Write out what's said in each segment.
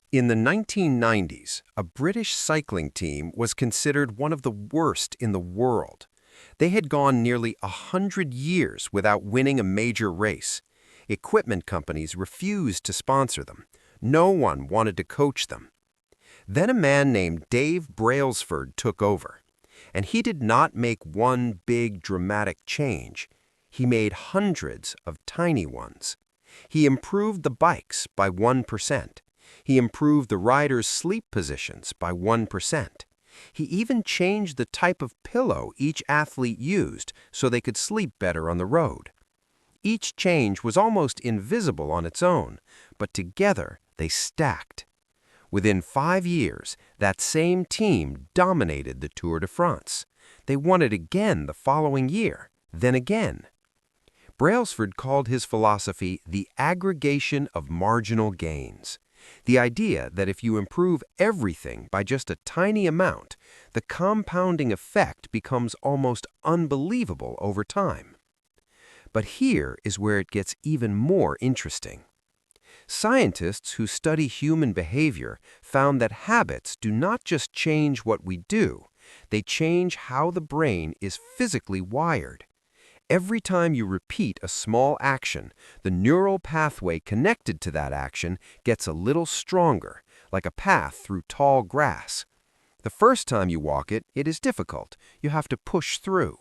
In the 1990s, a British cycling team was considered one of the worst in the world. They had gone nearly 100 years without winning a major race. Equipment companies refused to sponsor them. No one wanted to coach them. Then a man named Dave Brailsford took over. And he did not make one big dramatic change. He made hundreds of tiny ones. He improved the bikes by 1%. He improved the riders' sleep positions by 1%. He even changed the type of pillow each athlete used so they could sleep better on the road. Each change was almost invisible on its own, but together they stacked. Within 5 years, that same team dominated the Tour de France. They won it again the following year, then again. Brailsford called his philosophy the aggregation of marginal gains. The idea that if you improve everything by just a tiny amount, the compounding effect becomes almost unbelievable over time. But here is where it gets even more interesting. Scientists who study human behavior found that habits do not just change what we do, they change how the brain is physically wired. Every time you repeat a small action, the neural pathway connected to that action gets a little stronger, like a path through tall grass. The first time you walk it, it is difficult. You have to push through.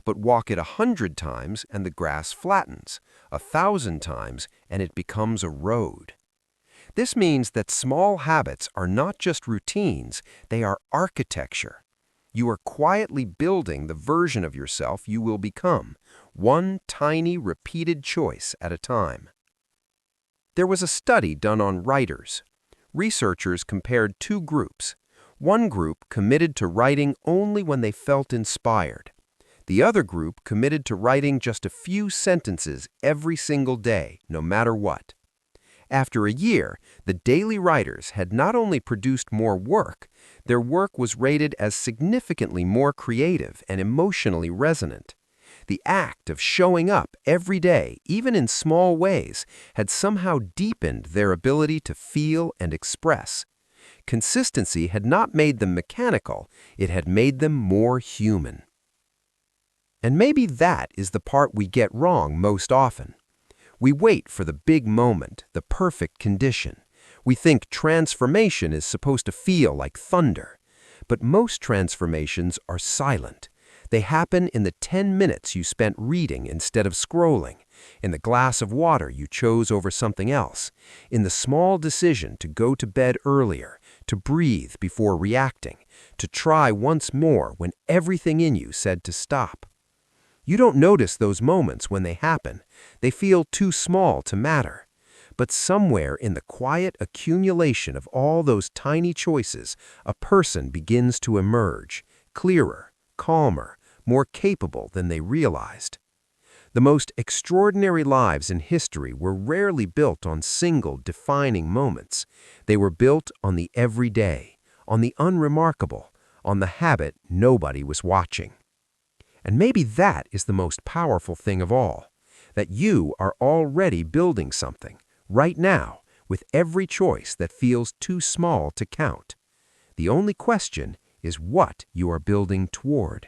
But walk it 100 times and the grass flattens, 1,000 times and it becomes a road. This means that small habits are not just routines, they are architecture. You are quietly building the version of yourself you will become, one tiny repeated choice at a time. There was a study done on writers. Researchers compared two groups. One group committed to writing only when they felt inspired. The other group committed to writing just a few sentences every single day, no matter what. After a year, the daily writers had not only produced more work, their work was rated as significantly more creative and emotionally resonant. The act of showing up every day, even in small ways, had somehow deepened their ability to feel and express. Consistency had not made them mechanical, it had made them more human. And maybe that is the part we get wrong most often. We wait for the big moment, the perfect condition. We think transformation is supposed to feel like thunder. But most transformations are silent. They happen in the 10 minutes you spent reading instead of scrolling, in the glass of water you chose over something else, in the small decision to go to bed earlier, to breathe before reacting, to try once more when everything in you said to stop. You don't notice those moments when they happen. They feel too small to matter. But somewhere in the quiet accumulation of all those tiny choices, a person begins to emerge, clearer, calmer, more capable than they realized. The most extraordinary lives in history were rarely built on single, defining moments. They were built on the everyday, on the unremarkable, on the habit nobody was watching. And maybe that is the most powerful thing of all, that you are already building something, right now, with every choice that feels too small to count. The only question is what you are building toward.